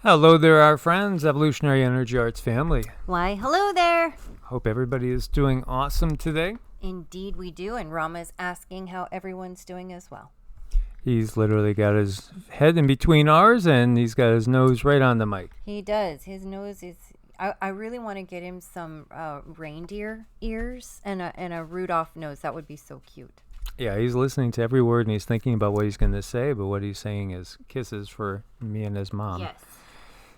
Hello there, our friends, Evolutionary Energy Arts family. Why, hello there. Hope everybody is doing awesome today. Indeed we do, and Rama's asking how everyone's doing as well. He's literally got his head in between ours, and he's got his nose right on the mic. He does. His nose is... I really want to get him some reindeer ears and a Rudolph nose. That would be so cute. Yeah, he's listening to every word, and he's thinking about what he's going to say, but what he's saying is kisses for me and his mom. Yes.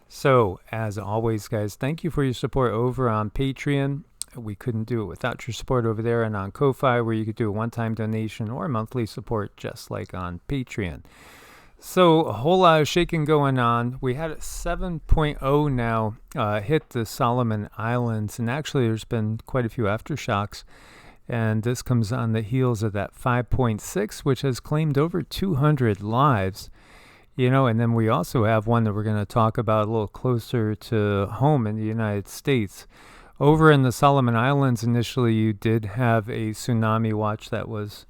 So, as always, guys, thank you for your support over on Patreon. We couldn't do it without your support over there, and on Ko-Fi, where you could do a one-time donation or monthly support, just like on Patreon. So, a whole lot of shaking going on. We had a 7.0 now hit the Solomon Islands, and actually there's been quite a few aftershocks, and this comes on the heels of that 5.6, which has claimed over 200 lives. You know, and then we also have one that we're going to talk about a little closer to home in the United States. Over in the Solomon Islands, initially, you did have a tsunami watch that was,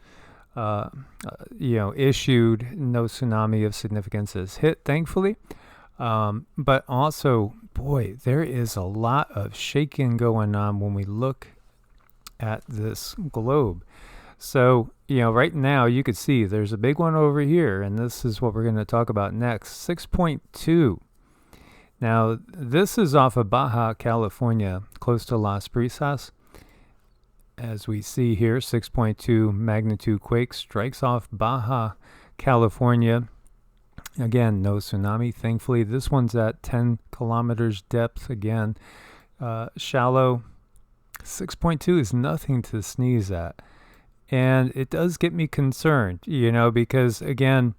issued. No tsunami of significance is hit, thankfully. But also, boy, there is a lot of shaking going on when we look at this globe. So, right now you could see there's a big one over here, and this is what we're going to talk about next. 6.2. Now, this is off of Baja, California, close to Las Brisas. As we see here, 6.2 magnitude quake strikes off Baja, California. Again, no tsunami, thankfully. This one's at 10 kilometers depth. Again, shallow. 6.2 is nothing to sneeze at. And it does get me concerned, because, again,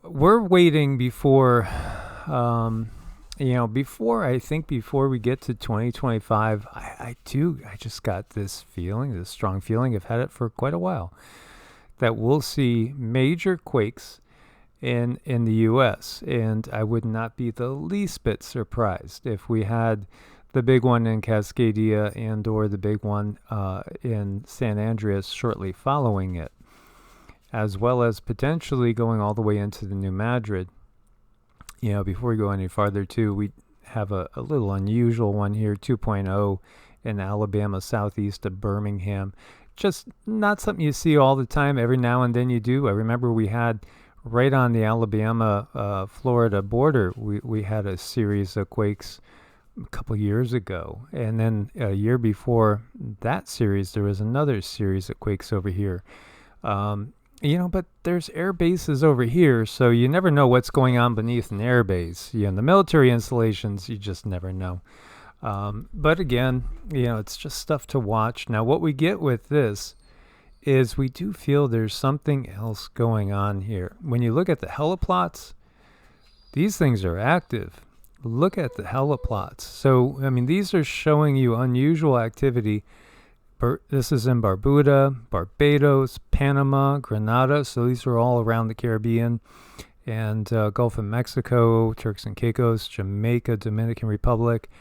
we're waiting before before we get to 2025, I just got this strong feeling, I've had it for quite a while, that we'll see major quakes in the U.S., and I would not be the least bit surprised if we had the big one in Cascadia and or the big one in San Andreas shortly following it, as well as potentially going all the way into the New Madrid. Before we go any farther too, we have a little unusual one here, 2.0 in Alabama, southeast of Birmingham. Just not something you see all the time. Every now and then you do. I remember we had right on the Alabama-Florida border, we had a series of quakes a couple years ago, and then a year before that series there was another series of quakes over here. But there's air bases over here, so you never know what's going on beneath an air base. In the military installations, you just never know. But again, it's just stuff to watch. Now, what we get with this is we do feel there's something else going on here. When you look at the heliplots, these things are active. Look at the heliplots. So, these are showing you unusual activity. This is in Barbuda, Barbados, Panama, Grenada. So these are all around the Caribbean and Gulf of Mexico, Turks and Caicos, Jamaica, Dominican Republic.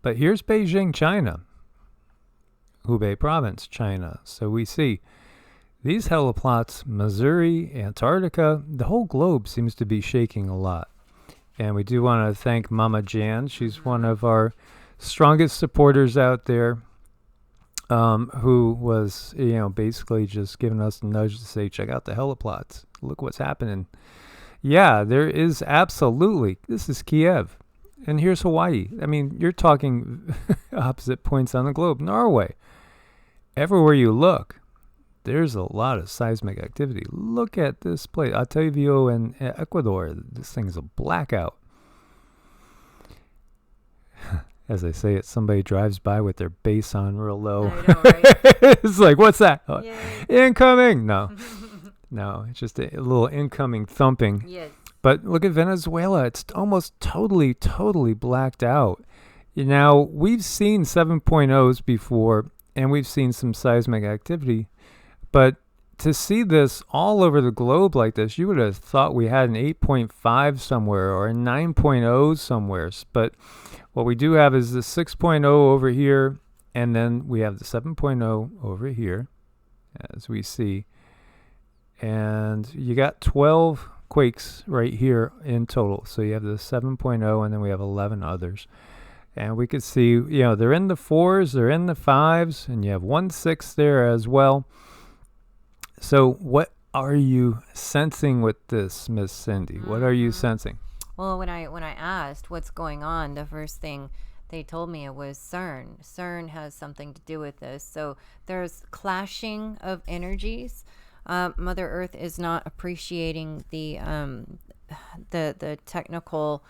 But here's Beijing, China, Hubei province, China. So we see these heliplots, Missouri, Antarctica, the whole globe seems to be shaking a lot. And we do want to thank Mama Jan. She's one of our strongest supporters out there, who was, basically just giving us a nudge to say, check out the heliplots. Look what's happening. Yeah, there is absolutely. This is Kiev. And here's Hawaii. You're talking opposite points on the globe. Norway. Everywhere you look, there's a lot of seismic activity. Look at this place. Otavio in Ecuador. This thing's a blackout. As I say it, somebody drives by with their bass on real low. I know, right? It's like, what's that? Oh, Yay. incoming. No, it's just a little incoming thumping. Yes. But look at Venezuela. It's almost totally blacked out. Now, we've seen 7.0s before, and we've seen some seismic activity. But to see this all over the globe like this, you would have thought we had an 8.5 somewhere or a 9.0 somewhere. But what we do have is the 6.0 over here, and then we have the 7.0 over here, as we see. And you got 12 quakes right here in total. So you have the 7.0 and then we have 11 others. And we could see, they're in the 4s, they're in the 5s, and you have 1 6 there as well. So what are you sensing with this, Miss Cindy? What are you sensing? Well, when I asked what's going on, the first thing they told me it was Cern. Cern has something to do with this. So there's clashing of energies. Mother Earth is not appreciating the technical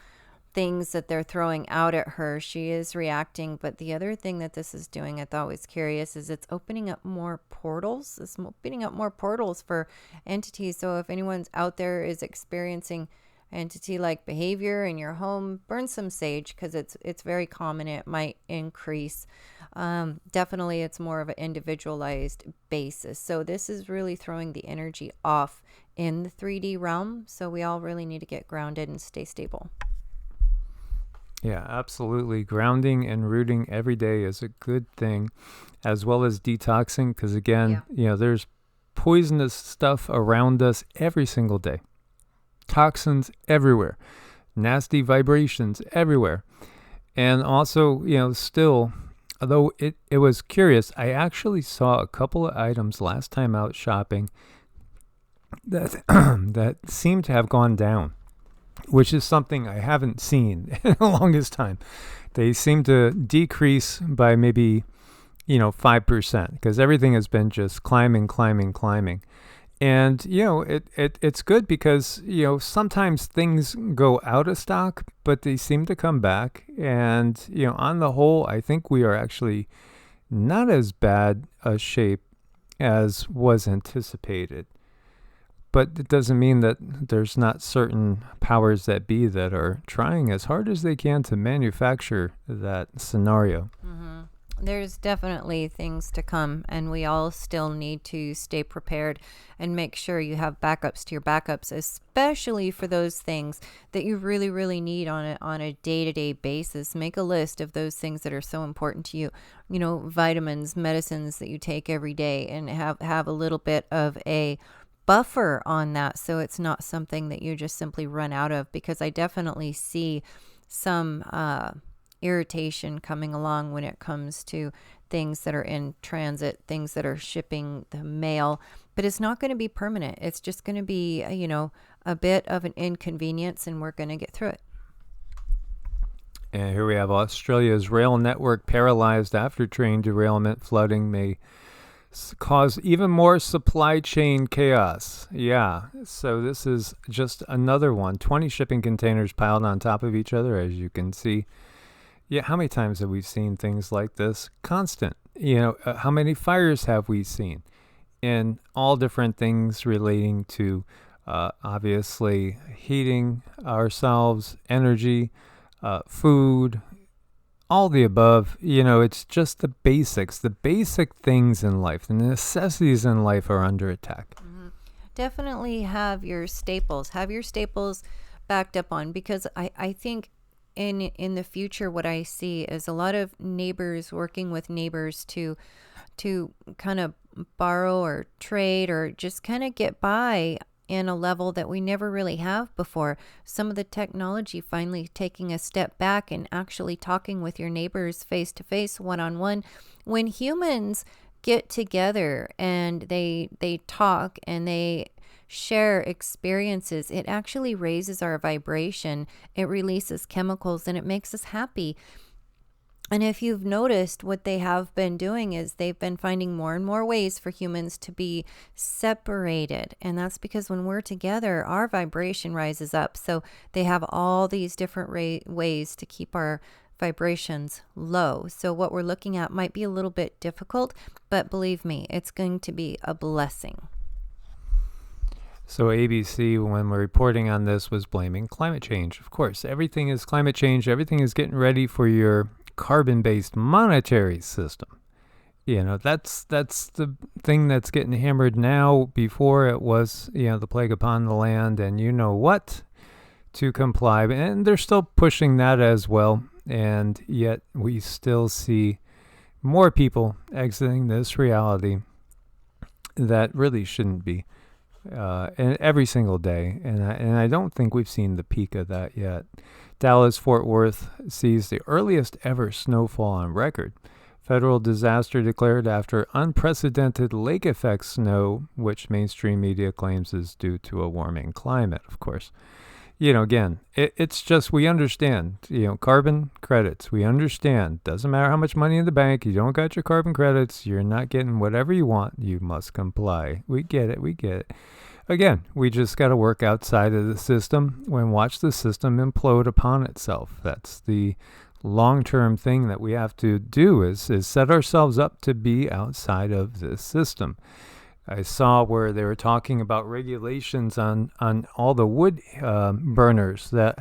things that they're throwing out at her. She is reacting, but the other thing that this is doing, I thought was curious, is it's opening up more portals. It's opening up more portals for entities. So if anyone's out there is experiencing entity-like behavior in your home, burn some sage because it's very common. It might increase. Definitely, it's more of an individualized basis. So this is really throwing the energy off in the 3D realm. So we all really need to get grounded and stay stable. Yeah, absolutely. Grounding and rooting every day is a good thing, as well as detoxing, because again, there's poisonous stuff around us every single day. Toxins everywhere, nasty vibrations everywhere. And also, still, although it was curious, I actually saw a couple of items last time out shopping that that seemed to have gone down, which is something I haven't seen in the longest time. They seem to decrease by maybe, 5%, because everything has been just climbing. And, it's good because, sometimes things go out of stock, but they seem to come back. And, on the whole, I think we are actually not as bad a shape as was anticipated. But it doesn't mean that there's not certain powers that be that are trying as hard as they can to manufacture that scenario. Mm-hmm. There's definitely things to come, and we all still need to stay prepared and make sure you have backups to your backups, especially for those things that you really, really need on a day-to-day basis. Make a list of those things that are so important to you. Vitamins, medicines that you take every day, and have a little bit of a buffer on that, so it's not something that you just simply run out of, because I definitely see some irritation coming along when it comes to things that are in transit, things that are shipping the mail, but it's not going to be permanent. It's just going to be a bit of an inconvenience, and we're going to get through it. And here we have Australia's rail network paralyzed after train derailment. Flooding may cause even more supply chain chaos. Yeah, so this is just another one. 20 shipping containers piled on top of each other, as you can see. Yeah, how many times have we seen things like this? Constant. How many fires have we seen? And all different things relating to, obviously, heating ourselves, energy, food, all the above. It's just the basics. The basic things in life, the necessities in life are under attack. Mm-hmm. Definitely have your staples. Have your staples backed up on, because I think in the future what I see is a lot of neighbors working with neighbors to kind of borrow or trade or just kind of get by in a level that we never really have before. Some of the technology finally taking a step back and actually talking with your neighbors face to face, one-on-one. When humans get together and they talk and they share experiences, it actually raises our vibration. It releases chemicals and it makes us happy. And if you've noticed, what they have been doing is they've been finding more and more ways for humans to be separated. And that's because when we're together, our vibration rises up. So they have all these different ways to keep our vibrations low. So what we're looking at might be a little bit difficult, but believe me, it's going to be a blessing. So ABC, when we're reporting on this, was blaming climate change. Of course, everything is climate change. Everything is getting ready for your carbon-based monetary system. That's the thing that's getting hammered now. Before it was, the plague upon the land and what to comply. And they're still pushing that as well. And yet we still see more people exiting this reality that really shouldn't be. and every single day. And I don't think we've seen the peak of that yet. Dallas-Fort Worth sees the earliest ever snowfall on record. Federal disaster declared after unprecedented lake effect snow, which mainstream media claims is due to a warming climate, of course. Again, it's just, we understand, carbon credits. We understand. Doesn't matter how much money in the bank. You don't got your carbon credits. You're not getting whatever you want. You must comply. We get it. Again, we just got to work outside of the system and watch the system implode upon itself. That's the long-term thing that we have to do is set ourselves up to be outside of this system. I saw where they were talking about regulations on all the wood burners that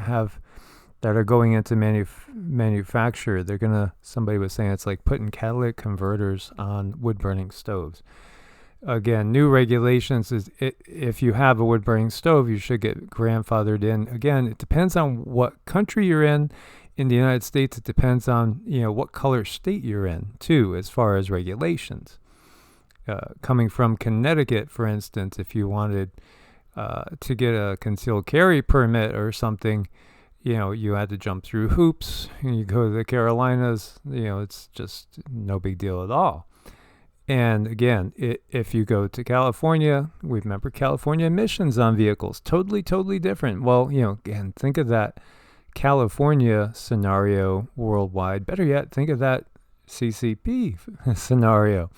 are going into manufacture. Somebody was saying it's like putting catalytic converters on wood burning stoves. Again, new regulations is if you have a wood burning stove, you should get grandfathered in. Again, it depends on what country you're in. In the United States, it depends on what color state you're in too, as far as regulations. Coming from Connecticut, for instance, if you wanted to get a concealed carry permit or something, you had to jump through hoops. You go to the Carolinas, it's just no big deal at all. And again, if you go to California, we remember California emissions on vehicles, totally different. Well, again, think of that California scenario worldwide. Better yet, think of that CCP scenario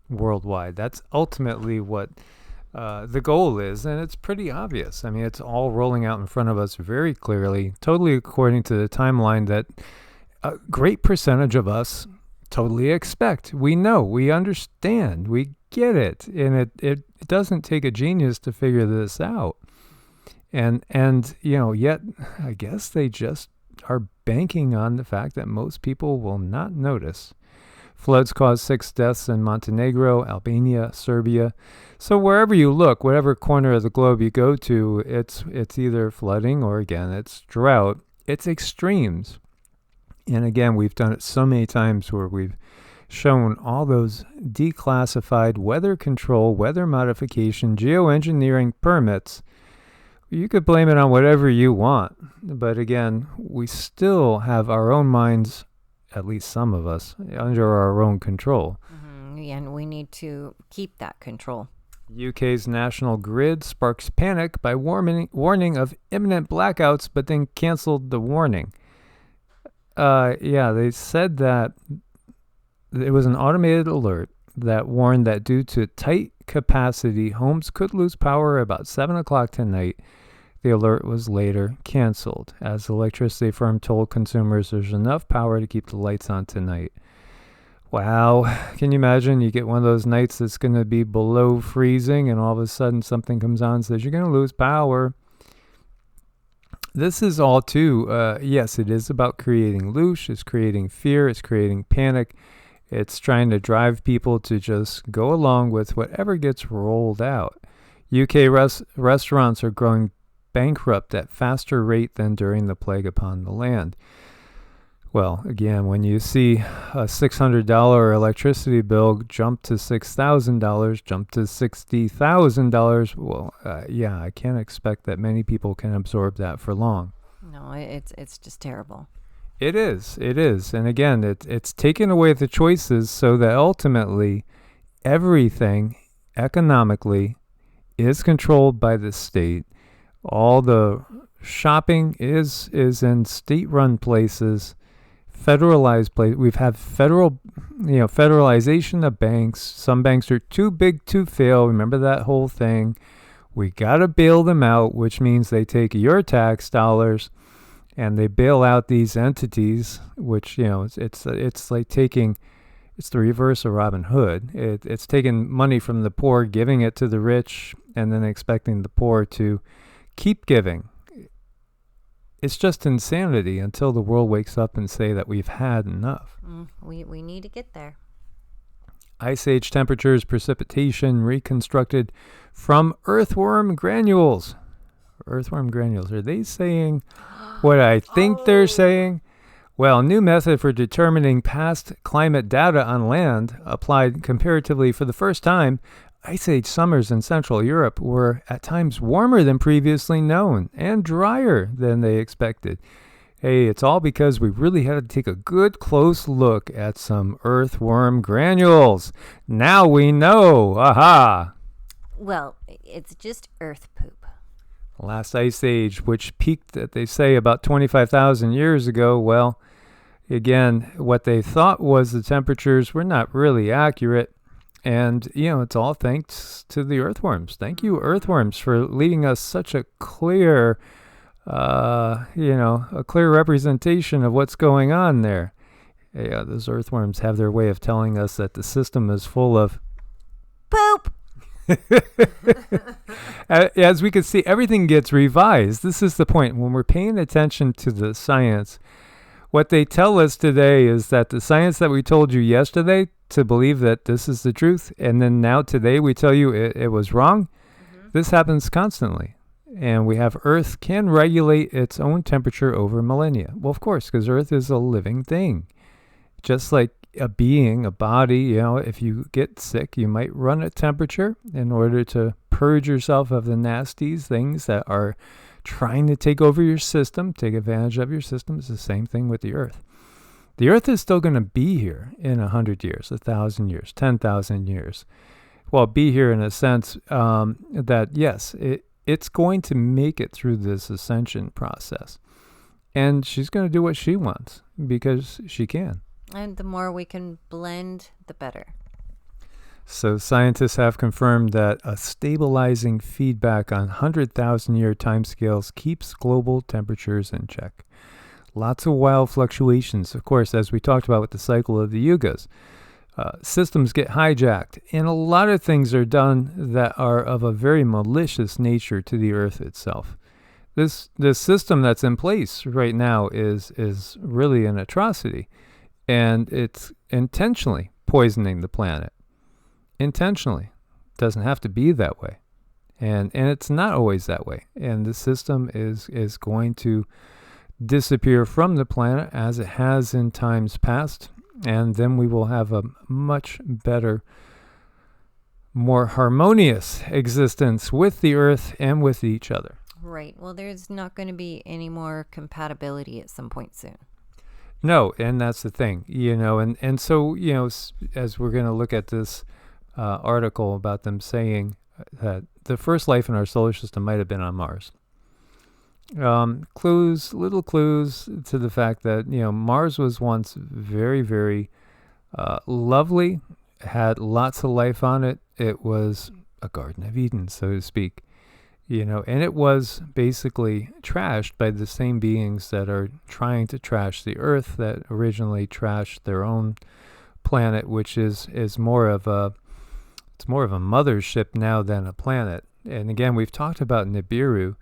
worldwide. That's ultimately what the goal is, and it's pretty obvious. I mean, it's all rolling out in front of us very clearly, totally according to the timeline that a great percentage of us totally expect. We know, we understand, we get it, and it doesn't take a genius to figure this out. And yet I guess they just are banking on the fact that most people will not notice. Floods caused 6 deaths in Montenegro, Albania, Serbia. So wherever you look, whatever corner of the globe you go to, it's either flooding or, again, it's drought. It's extremes. And again, we've done it so many times where we've shown all those declassified weather control, weather modification, geoengineering permits. You could blame it on whatever you want. But again, we still have our own minds, at least some of us, under our own control. And we need to keep that control. UK's national grid sparks panic by warning of imminent blackouts, but then canceled the warning. They said that it was an automated alert that warned that due to tight capacity, homes could lose power about 7 o'clock tonight. The alert was later canceled, as the electricity firm told consumers there's enough power to keep the lights on tonight. Wow, can you imagine? You get one of those nights that's going to be below freezing, and all of a sudden something comes on and says you're going to lose power. This is all too, yes, it is about creating loosh, it's creating fear, it's creating panic. It's trying to drive people to just go along with whatever gets rolled out. UK restaurants are growing bankrupt at faster rate than during the plague upon the land. Well, again, when you see a $600 electricity bill jump to $6,000, jump to $60,000, well, I can't expect that many people can absorb that for long. No, it's just terrible. It is. And again, it's taking away the choices so that ultimately everything economically is controlled by the state. All the shopping is in state-run places, federalized places. We've had federalization of banks. Some banks are too big to fail. Remember that whole thing? We got to bail them out, which means they take your tax dollars and they bail out these entities, which, it's like taking, it's the reverse of Robin Hood. It's taking money from the poor, giving it to the rich, and then expecting the poor to keep giving. It's just insanity until the world wakes up and say that we've had enough. We need to get there. Ice Age temperatures, precipitation reconstructed from earthworm granules. Earthworm granules. Are they saying what I think they're saying? Well, new method for determining past climate data on land applied comparatively for the first time. Ice Age summers in Central Europe were at times warmer than previously known and drier than they expected. Hey, it's all because we really had to take a good close look at some earthworm granules. Now we know. Aha! Well, it's just earth poop. Last ice age, which peaked, they say, about 25,000 years ago, well, again, what they thought was the temperatures were not really accurate. And, it's all thanks to the earthworms. Thank you, earthworms, for leading us such a clear, a clear representation of what's going on there. Yeah, those earthworms have their way of telling us that the system is full of poop. As we can see, everything gets revised. This is the point. When we're paying attention to the science, what they tell us today is that the science that we told you yesterday to believe that this is the truth, and then now today we tell you it was wrong, this happens constantly. And we have Earth can regulate its own temperature over millennia. Well, of course, because Earth is a living thing. Just like a being, a body, if you get sick, you might run a temperature in order to purge yourself of the nasties, things that are trying to take over your system, take advantage of your system. It's the same thing with the Earth. The Earth is still going to be here in 100 years, 1,000 years, 10,000 years. Well, be here in a sense that, yes, it's going to make it through this ascension process. And she's going to do what she wants because she can. And the more we can blend, the better. So scientists have confirmed that a stabilizing feedback on 100,000-year timescales keeps global temperatures in check. Lots of wild fluctuations, of course, as we talked about with the cycle of the yugas. Systems get hijacked, and a lot of things are done that are of a very malicious nature to the Earth itself. This system that's in place right now is really an atrocity, and it's intentionally poisoning the planet. Intentionally. Doesn't have to be that way. And it's not always that way. And the system is going to disappear from the planet as it has in times past. And then we will have a much better, more harmonious existence with the Earth and with each other. Right. Well, there's not going to be any more compatibility at some point soon. No, and that's the thing, and so, as we're going to look at this article about them saying that the first life in our solar system might have been on Mars. Little clues to the fact that, Mars was once very, very lovely, had lots of life on it. It was a Garden of Eden, so to speak, and it was basically trashed by the same beings that are trying to trash the Earth that originally trashed their own planet, which is more of a mothership now than a planet. And again, we've talked about Nibiru,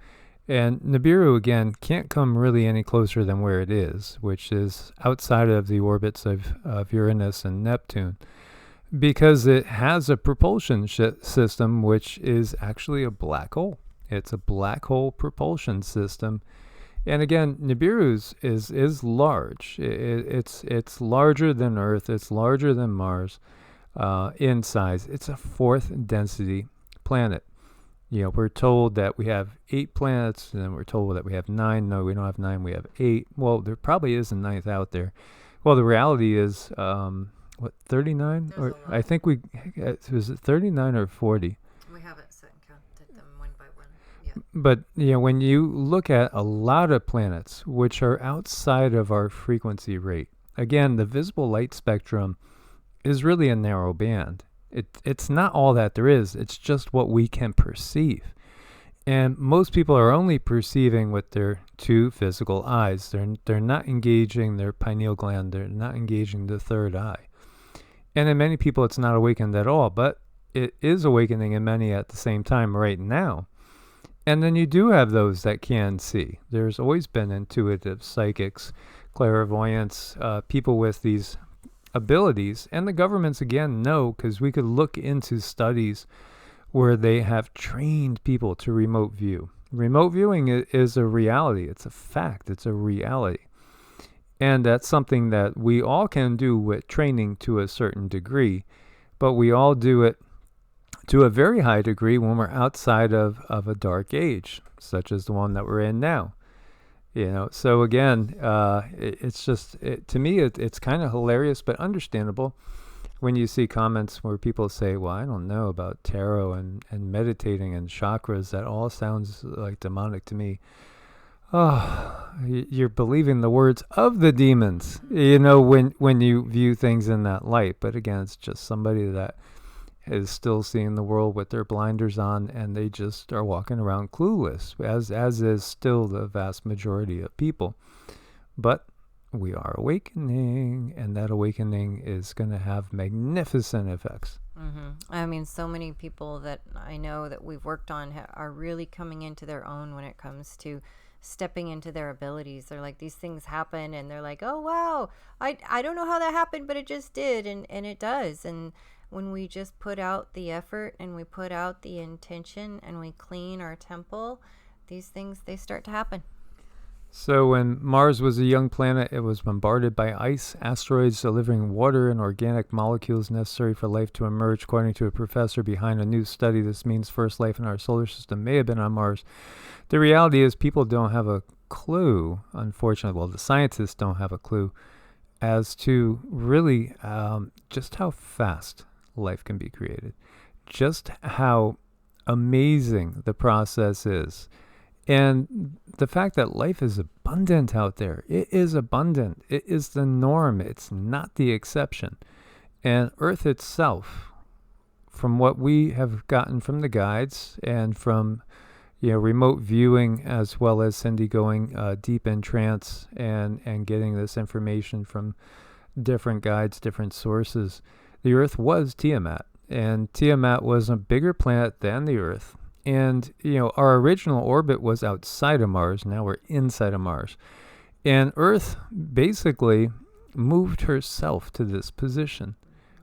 and Nibiru again can't come really any closer than where it is, which is outside of the orbits of Uranus and Neptune, because it has a propulsion system which is actually a black hole. It's a black hole propulsion system. And again, Nibiru is large. It's larger than Earth. It's larger than Mars in size. It's a fourth density planet. We're told that we have 8 planets, and then we're told that we have 9. No, we don't have 9. We have 8. Well, there probably is a 9th out there. Well, the reality is, 39? Or I think was it 39 or 40? We haven't set and counted them one by one yet. But, when you look at a lot of planets which are outside of our frequency rate, again, the visible light spectrum is really a narrow band. It's not all that there is. It's just what we can perceive. And most people are only perceiving with their 2 physical eyes. They're not engaging their pineal gland. They're not engaging the third eye. And in many people, it's not awakened at all. But it is awakening in many at the same time right now. And then you do have those that can see. There's always been intuitive psychics, clairvoyants, people with these abilities, and the governments again know, because we could look into studies where they have trained people to remote view. Remote viewing is a reality. It's a fact. It's a reality. And that's something that we all can do with training to a certain degree, but we all do it to a very high degree when we're outside of a dark age, such as the one that we're in now. So again, it's just, to me, it's kind of hilarious, but understandable when you see comments where people say, well, I don't know about tarot and meditating and chakras. That all sounds like demonic to me. Oh, you're believing the words of the demons, when you view things in that light. But again, it's just somebody that is still seeing the world with their blinders on, and they just are walking around clueless, as is still the vast majority of people. But we are awakening, and that awakening is going to have magnificent effects. Mm-hmm. I mean, so many people that I know that we've worked on are really coming into their own when it comes to stepping into their abilities. They're like, these things happen, and they're like, oh wow, I don't know how that happened, but it just did, and it does. And when we just put out the effort and we put out the intention and we clean our temple, these things, they start to happen. So when Mars was a young planet, it was bombarded by ice, asteroids delivering water and organic molecules necessary for life to emerge. According to a professor behind a new study, this means first life in our solar system may have been on Mars. The reality is people don't have a clue, unfortunately. Well, the scientists don't have a clue as to really just how fast life can be created, just how amazing the process is. And the fact that life is abundant out there, it is abundant. It is the norm. It's not the exception. And Earth itself, from what we have gotten from the guides and from remote viewing, as well as Cindy going deep in trance and getting this information from different guides, different sources, the Earth was Tiamat. And Tiamat was a bigger planet than the Earth. And, our original orbit was outside of Mars. Now we're inside of Mars. And Earth basically moved herself to this position.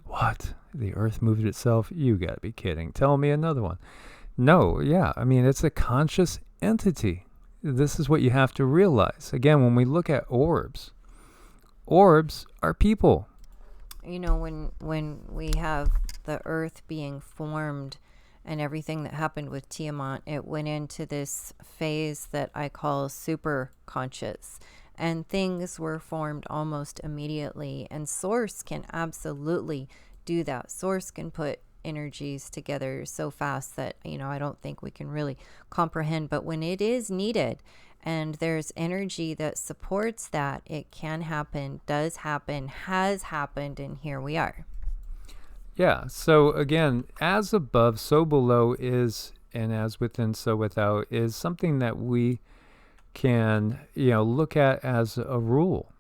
What? The Earth moved itself? You got to be kidding. Tell me another one. No, yeah. I mean, it's a conscious entity. This is what you have to realize. Again, when we look at orbs are people. When we have the Earth being formed and everything that happened with Tiamat, it went into this phase that I call super conscious, and things were formed almost immediately. And Source can absolutely do that. Source can put energies together so fast that I don't think we can really comprehend. But when it is needed and there's energy that supports that, it can happen, does happen, has happened, and here we are. Yeah, so again, as above, so below is, and as within, so without, is something that we can, look at as a rule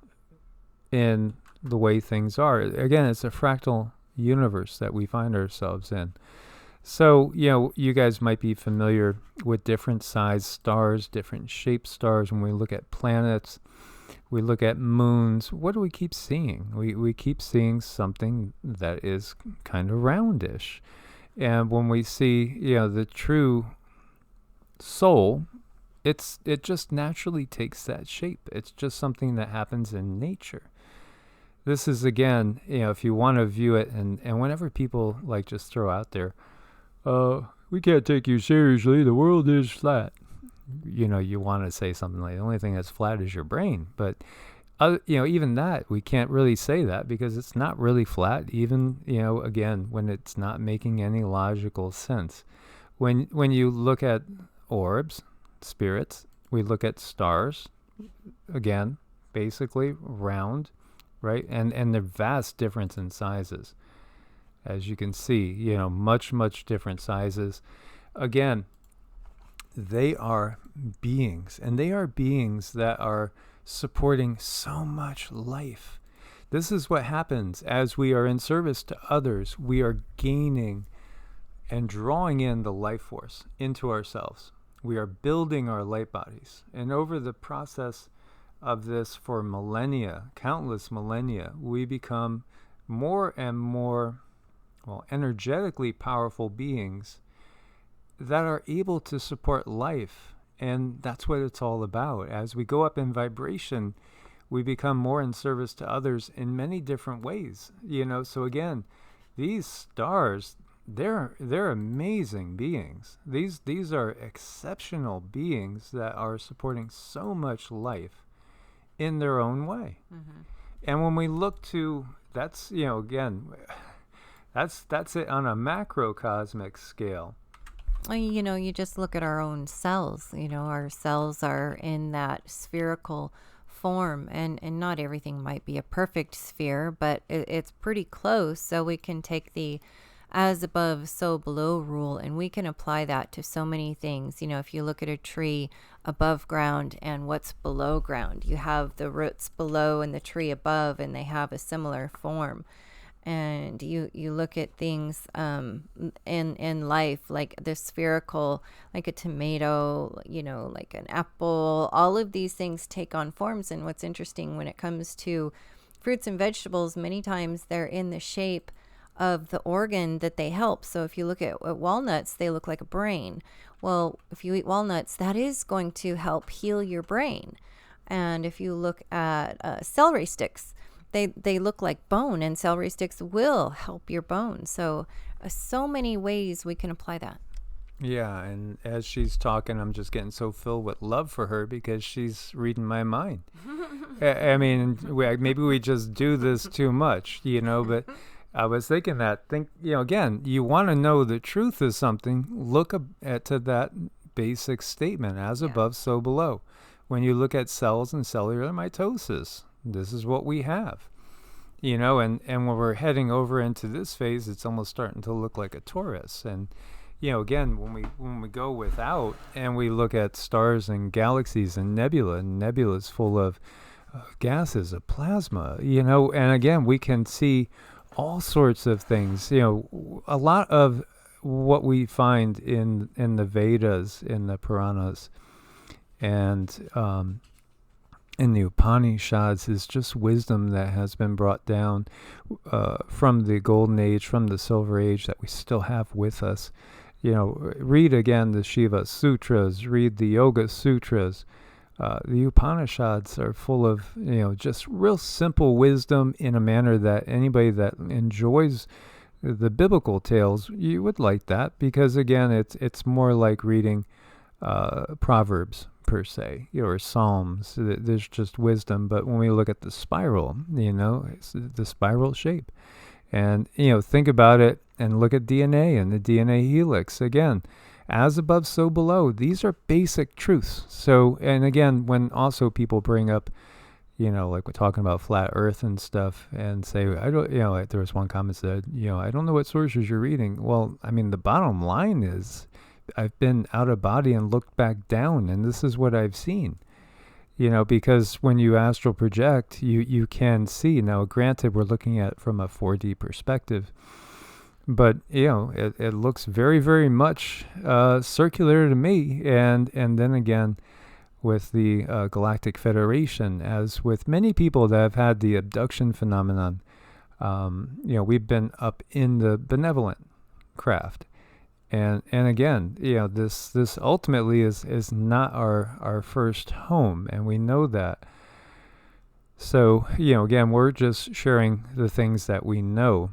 in the way things are. Again, it's a fractal universe that we find ourselves in. So, you guys might be familiar with different size stars, different shaped stars. When we look at planets, we look at moons. What do we keep seeing? We keep seeing something that is kind of roundish. And when we see, the true soul, it just naturally takes that shape. It's just something that happens in nature. This is, again, if you want to view it, and whenever people just throw out there, we can't take you seriously, the world is flat. You want to say something like, the only thing that's flat is your brain. But, even that, we can't really say that because it's not really flat, even, again, when it's not making any logical sense. When you look at orbs, spirits, we look at stars, again, basically round, right? And they're vast difference in sizes. As you can see, much, much different sizes. Again, they are beings, and they are beings that are supporting so much life. This is what happens as we are in service to others. We are gaining and drawing in the life force into ourselves. We are building our light bodies. And over the process of this for millennia, countless millennia, we become more and more, energetically powerful beings that are able to support life. And that's what it's all about. As we go up in vibration, we become more in service to others in many different ways. So again, these stars, they're amazing beings. These are exceptional beings that are supporting so much life in their own way. Mm-hmm. And when we look to, that's, again, that's it on a macrocosmic scale. Well, you just look at our own cells. Our cells are in that spherical form, and not everything might be a perfect sphere, but it's pretty close. So we can take the as above, so below rule, and we can apply that to so many things. If you look at a tree above ground and what's below ground, you have the roots below and the tree above, and they have a similar form. And you look at things in life, like the spherical, like a tomato, like an apple. All of these things take on forms. And what's interesting when it comes to fruits and vegetables, many times they're in the shape of the organ that they help. So if you look at walnuts, they look like a brain. Well, if you eat walnuts, that is going to help heal your brain. And if you look at celery sticks, they look like bone, and celery sticks will help your bones. So many ways we can apply that. Yeah, and as she's talking, I'm just getting so filled with love for her because she's reading my mind. I mean, maybe we just do this too much, but I was thinking again, you want to know the truth of something, look to that basic statement, as above, so below. When you look at cells and cellular mitosis, this is what we have, and when we're heading over into this phase, it's almost starting to look like a torus. And, again, when we go without and we look at stars and galaxies and nebula's full of gases, of plasma, and again, we can see all sorts of things, a lot of what we find in the Vedas, in the Puranas, and in the Upanishads is just wisdom that has been brought down from the Golden Age, from the Silver Age, that we still have with us. Read again the Shiva Sutras, read the Yoga Sutras. The Upanishads are full of, just real simple wisdom in a manner that anybody that enjoys the biblical tales, you would like that, because again, it's more like reading Proverbs per se, or Psalms. There's just wisdom. But when we look at the spiral, it's the spiral shape, and think about it and look at DNA and the DNA helix. Again, as above, so below. These are basic truths. So, and again, when also people bring up, like we're talking about flat Earth and stuff, and say, I don't, there was one comment said, I don't know what sources you're reading. Well, I mean, the bottom line is, I've been out of body and looked back down, and this is what I've seen. Because when you astral project, you can see. Now, granted, we're looking at it from a 4D perspective, but it looks very, very much circular to me. And then again, with the Galactic Federation, as with many people that have had the abduction phenomenon, we've been up in the benevolent craft. And again, this ultimately is not our first home, and we know that. So, again, we're just sharing the things that we know,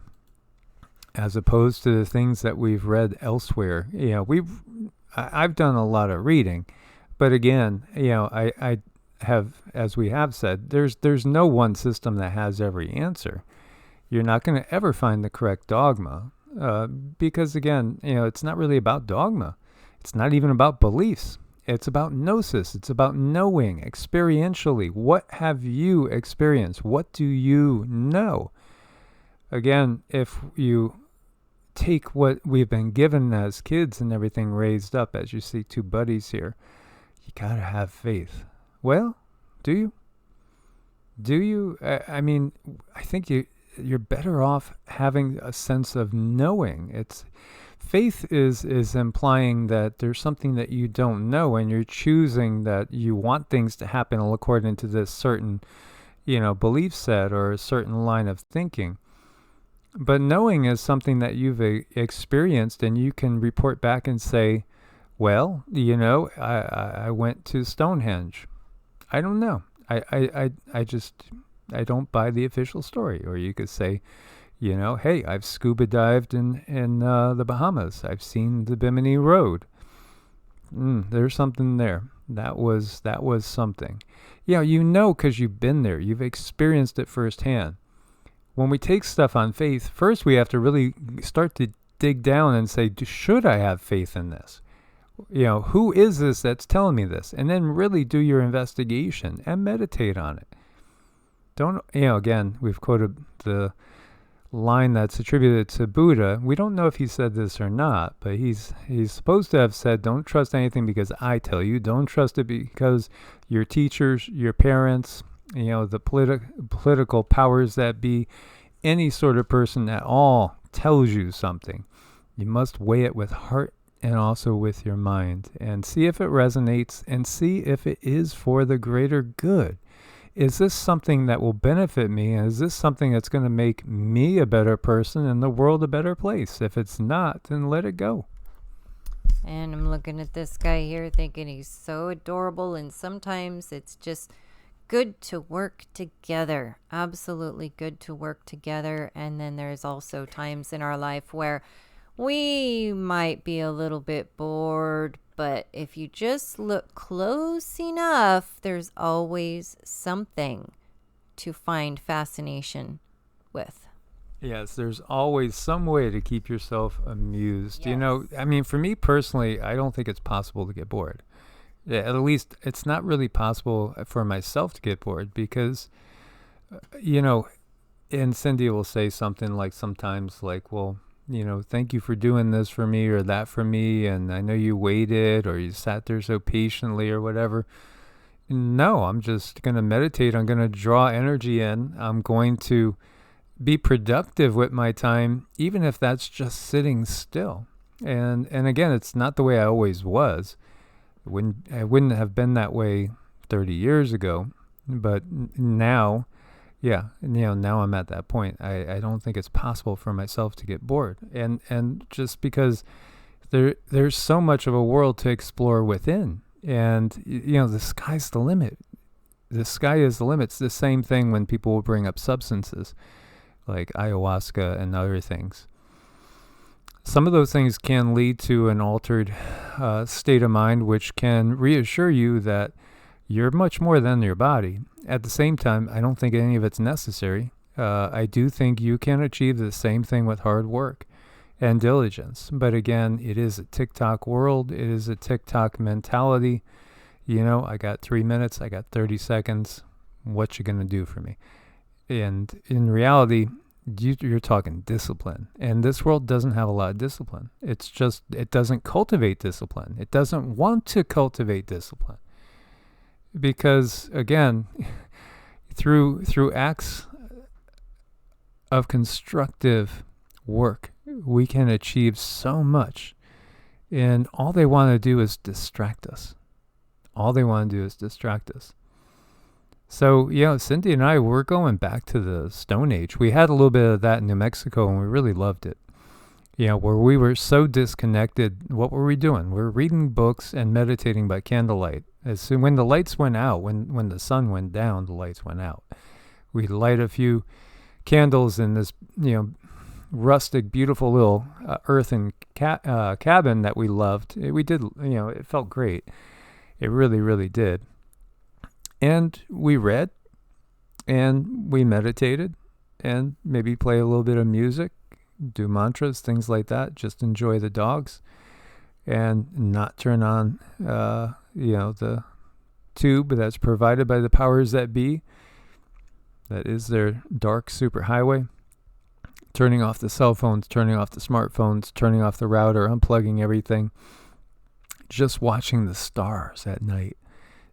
as opposed to the things that we've read elsewhere. I've done a lot of reading, but again, I have, as we have said, there's no one system that has every answer. You're not going to ever find the correct dogma. Because again, it's not really about dogma. It's not even about beliefs. It's about gnosis. It's about knowing experientially. What have you experienced? What do you know? Again, if you take what we've been given as kids and everything raised up, as you see two buddies here, you gotta have faith. Well, do you? Do you? I mean, I think you're better off having a sense of knowing. It's faith is implying that there's something that you don't know, and you're choosing that you want things to happen according to this certain, belief set or a certain line of thinking. But knowing is something that you've experienced, and you can report back and say, well, I went to Stonehenge. I don't know. I don't buy the official story. Or you could say, You know, hey, I've scuba dived in the Bahamas. I've seen the Bimini Road. There's something there. That was something. You know, because you've been there. You've experienced it firsthand. When we take stuff on faith, first we have to really start to dig down and say, should I have faith in this? Who is this that's telling me this? And then really do your investigation and meditate on it. Don't, again, we've quoted the line that's attributed to Buddha. We don't know if he said this or not, but he's supposed to have said, don't trust anything because I tell you. Don't trust it because your teachers, your parents, the political powers that be, any sort of person at all tells you something. You must weigh it with heart and also with your mind and see if it resonates and see if it is for the greater good. Is this something that will benefit me? And is this something that's going to make me a better person and the world a better place? If it's not, then let it go. And I'm looking at this guy here thinking he's so adorable, and sometimes it's just good to work together. Absolutely good to work together. And then there's also times in our life where we might be a little bit bored, but if you just look close enough, there's always something to find fascination with. Yes, there's always some way to keep yourself amused. Yes. For me personally, I don't think it's possible to get bored. Yeah, at least it's not really possible for myself to get bored because, and Cindy will say something like sometimes like, well, thank you for doing this for me or that for me. And I know you waited or you sat there so patiently or whatever. No, I'm just going to meditate. I'm going to draw energy in. I'm going to be productive with my time, even if that's just sitting still. And again, it's not the way I always was. I wouldn't have been that way 30 years ago. But now, now I'm at that point. I don't think it's possible for myself to get bored. And just because there's so much of a world to explore within. And, the sky's the limit. The sky is the limit. It's the same thing when people will bring up substances like ayahuasca and other things. Some of those things can lead to an altered state of mind, which can reassure you that you're much more than your body. At the same time, I don't think any of it's necessary. I do think you can achieve the same thing with hard work and diligence. But again, it is a TikTok world. It is a TikTok mentality. I got 3 minutes. I got 30 seconds. What you going to do for me? And in reality, you're talking discipline. And this world doesn't have a lot of discipline. It's just, it doesn't cultivate discipline. It doesn't want to cultivate discipline. Because, again, through acts of constructive work, we can achieve so much. And all they want to do is distract us. So, Cindy and I, we're going back to the Stone Age. We had a little bit of that in New Mexico, and we really loved it. Where we were so disconnected. What were we doing? We're reading books and meditating by candlelight. When the lights went out, when the sun went down, the lights went out. We'd light a few candles in this, rustic, beautiful little earthen cabin that we loved. We did, it felt great. It really, really did. And we read, and we meditated, and maybe play a little bit of music, do mantras, things like that. Just enjoy the dogs, and not turn on, the tube that's provided by the powers that be. That is their dark superhighway. Turning off the cell phones, turning off the smartphones, turning off the router, unplugging everything. Just watching the stars at night.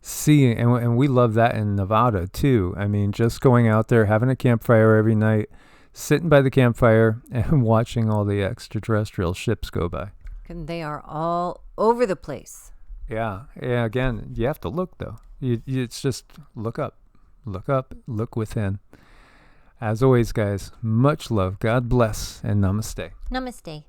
Seeing, and we love that in Nevada too. Just going out there, having a campfire every night, sitting by the campfire and watching all the extraterrestrial ships go by. And they are all over the place. Yeah. Again, you have to look though. It's just look up, look within. As always, guys, much love, God bless, and namaste. Namaste.